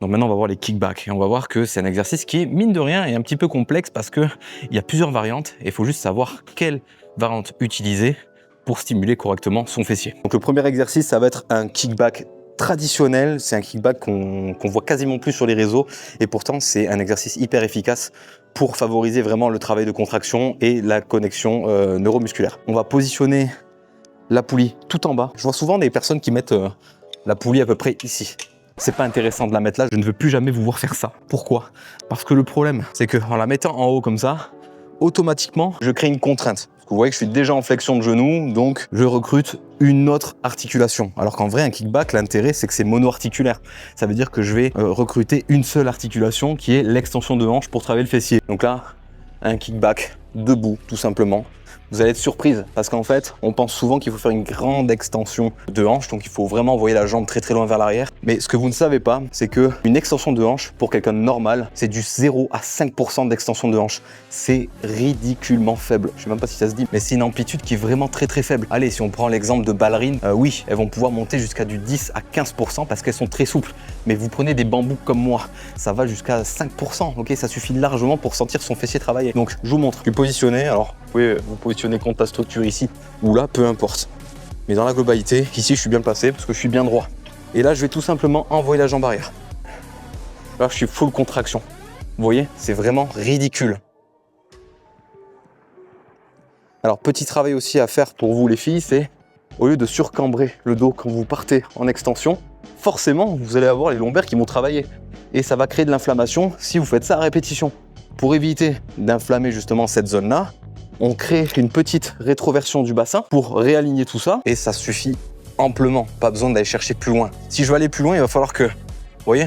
Donc maintenant, on va voir les kickbacks et on va voir que c'est un exercice qui, mine de rien, est un petit peu complexe parce qu'il y a plusieurs variantes et il faut juste savoir quelle variante utiliser pour stimuler correctement son fessier. Donc le premier exercice, ça va être un kickback traditionnel. C'est un kickback qu'on voit quasiment plus sur les réseaux et pourtant, c'est un exercice hyper efficace pour favoriser vraiment le travail de contraction et la connexion neuromusculaire. On va positionner la poulie tout en bas. Je vois souvent des personnes qui mettent la poulie à peu près ici. C'est pas intéressant de la mettre là, je ne veux plus jamais vous voir faire ça. Pourquoi? Parce que le problème, c'est qu'en la mettant en haut comme ça, automatiquement, je crée une contrainte. Vous voyez que je suis déjà en flexion de genou, donc je recrute une autre articulation. Alors qu'en vrai, un kickback, l'intérêt, c'est que c'est mono-articulaire. Ça veut dire que je vais recruter une seule articulation qui est l'extension de hanche pour travailler le fessier. Donc là, un kickback debout, tout simplement. Vous allez être surprise parce qu'en fait, on pense souvent qu'il faut faire une grande extension de hanche, donc il faut vraiment envoyer la jambe très très loin vers l'arrière. Mais ce que vous ne savez pas, c'est que une extension de hanche, pour quelqu'un de normal, c'est du 0 à 5% d'extension de hanche. C'est ridiculement faible. Je sais même pas si ça se dit, mais c'est une amplitude qui est vraiment très très faible. Allez, si on prend l'exemple de ballerines, oui, elles vont pouvoir monter jusqu'à du 10 à 15% parce qu'elles sont très souples. Mais vous prenez des bambous comme moi, ça va jusqu'à 5%, ok? Ça suffit largement pour sentir son fessier travailler. Donc, je vous montre. Je suis positionné, alors vous pouvez vous positionner contre la structure ici ou là, peu importe. Mais dans la globalité, ici, je suis bien placé parce que je suis bien droit. Et là, je vais tout simplement envoyer la jambe arrière. Là, je suis full contraction. Vous voyez, c'est vraiment ridicule. Alors, petit travail aussi à faire pour vous les filles, c'est au lieu de surcambrer le dos quand vous partez en extension, forcément, vous allez avoir les lombaires qui vont travailler. Et ça va créer de l'inflammation si vous faites ça à répétition. Pour éviter d'inflammer justement cette zone-là, on crée une petite rétroversion du bassin pour réaligner tout ça. Et ça suffit amplement, pas besoin d'aller chercher plus loin. Si je veux aller plus loin, il va falloir que, vous voyez,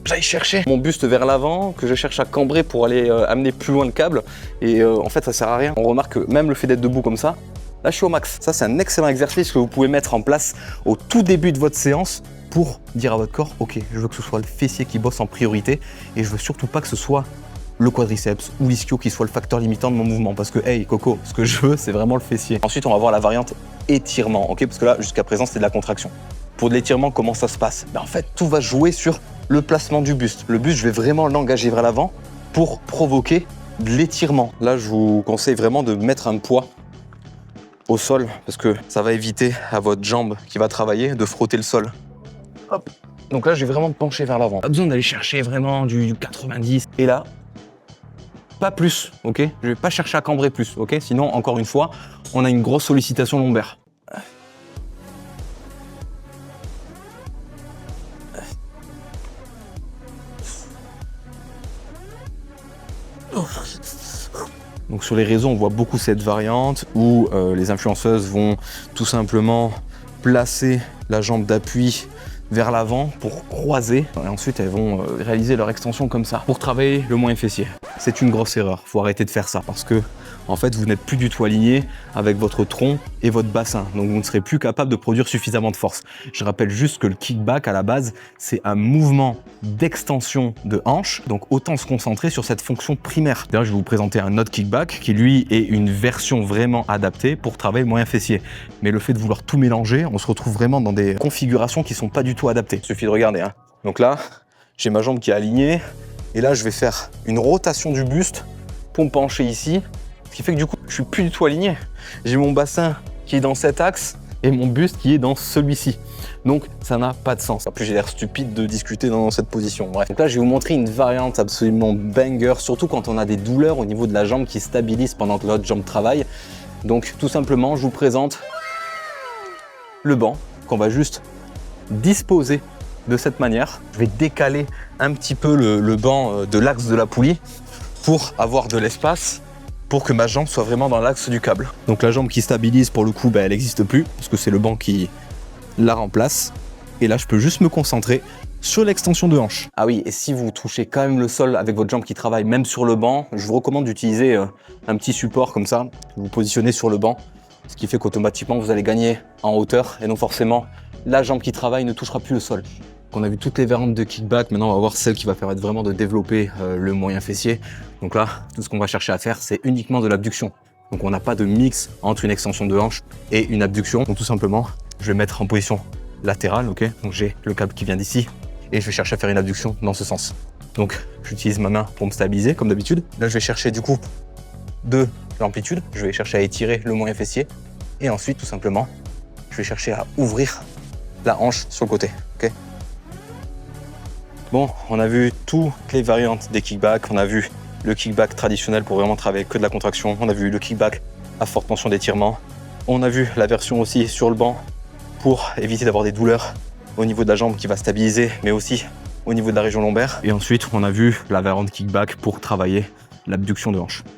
j'aille chercher mon buste vers l'avant, que je cherche à cambrer pour aller amener plus loin le câble. Et en fait, ça sert à rien. On remarque que même le fait d'être debout comme ça, là, je suis au max. Ça, c'est un excellent exercice que vous pouvez mettre en place au tout début de votre séance pour dire à votre corps, ok, je veux que ce soit le fessier qui bosse en priorité et je veux surtout pas que ce soit le quadriceps ou l'ischio qui soit le facteur limitant de mon mouvement. Parce que, hey, Coco, ce que je veux, c'est vraiment le fessier. Ensuite, on va voir la variante étirement, ok? Parce que là, jusqu'à présent, c'était de la contraction. Pour de l'étirement, comment ça se passe? En fait, tout va jouer sur le placement du buste. Le buste, je vais vraiment l'engager vers l'avant pour provoquer de l'étirement. Là, je vous conseille vraiment de mettre un poids au sol parce que ça va éviter à votre jambe qui va travailler de frotter le sol. Hop. Donc là, je vais vraiment me pencher vers l'avant. Pas besoin d'aller chercher vraiment du 90. Et là, pas plus, ok? Je vais pas chercher à cambrer plus, ok? Sinon, encore une fois, on a une grosse sollicitation lombaire. Donc sur les réseaux, on voit beaucoup cette variante où les influenceuses vont tout simplement placer la jambe d'appui vers l'avant pour croiser et ensuite elles vont réaliser leur extension comme ça pour travailler le moyen fessier. C'est une grosse erreur, faut arrêter de faire ça parce que en fait vous n'êtes plus du tout aligné avec votre tronc et votre bassin, donc vous ne serez plus capable de produire suffisamment de force. Je rappelle juste que le kickback à la base c'est un mouvement d'extension de hanche, donc autant se concentrer sur cette fonction primaire. D'ailleurs je vais vous présenter un autre kickback qui lui est une version vraiment adaptée pour travailler le moyen fessier. Mais le fait de vouloir tout mélanger, on se retrouve vraiment dans des configurations qui sont pas du tout adaptées. Il suffit de regarder, hein. Donc là, j'ai ma jambe qui est alignée et là je vais faire une rotation du buste pour me pencher ici. Ce qui fait que du coup, je suis plus du tout aligné. J'ai mon bassin qui est dans cet axe et mon buste qui est dans celui-ci. Donc, ça n'a pas de sens. En plus, j'ai l'air stupide de discuter dans cette position. Bref. Donc là, je vais vous montrer une variante absolument banger, surtout quand on a des douleurs au niveau de la jambe qui stabilisent pendant que l'autre jambe travaille. Donc, tout simplement, je vous présente le banc qu'on va juste disposer de cette manière. Je vais décaler un petit peu le banc de l'axe de la poulie pour avoir de l'espace pour que ma jambe soit vraiment dans l'axe du câble. Donc la jambe qui stabilise, pour le coup, elle n'existe plus, parce que c'est le banc qui la remplace. Et là, je peux juste me concentrer sur l'extension de hanche. Ah oui, et si vous touchez quand même le sol avec votre jambe qui travaille, même sur le banc, je vous recommande d'utiliser un petit support comme ça, vous positionnez sur le banc, ce qui fait qu'automatiquement, vous allez gagner en hauteur, et non forcément, la jambe qui travaille ne touchera plus le sol. On a vu toutes les variantes de kickback, maintenant on va voir celle qui va permettre vraiment de développer le moyen fessier. Donc là, tout ce qu'on va chercher à faire, c'est uniquement de l'abduction. Donc on n'a pas de mix entre une extension de hanche et une abduction. Donc tout simplement, je vais mettre en position latérale, ok? Donc j'ai le câble qui vient d'ici et je vais chercher à faire une abduction dans ce sens. Donc j'utilise ma main pour me stabiliser comme d'habitude. Là je vais chercher du coup de l'amplitude, je vais chercher à étirer le moyen fessier et ensuite tout simplement je vais chercher à ouvrir la hanche sur le côté. Ok. Bon, on a vu toutes les variantes des kickbacks, on a vu le kickback traditionnel pour vraiment travailler que de la contraction, on a vu le kickback à forte tension d'étirement, on a vu la version aussi sur le banc pour éviter d'avoir des douleurs au niveau de la jambe qui va stabiliser, mais aussi au niveau de la région lombaire. Et ensuite, on a vu la variante kickback pour travailler l'abduction de hanche.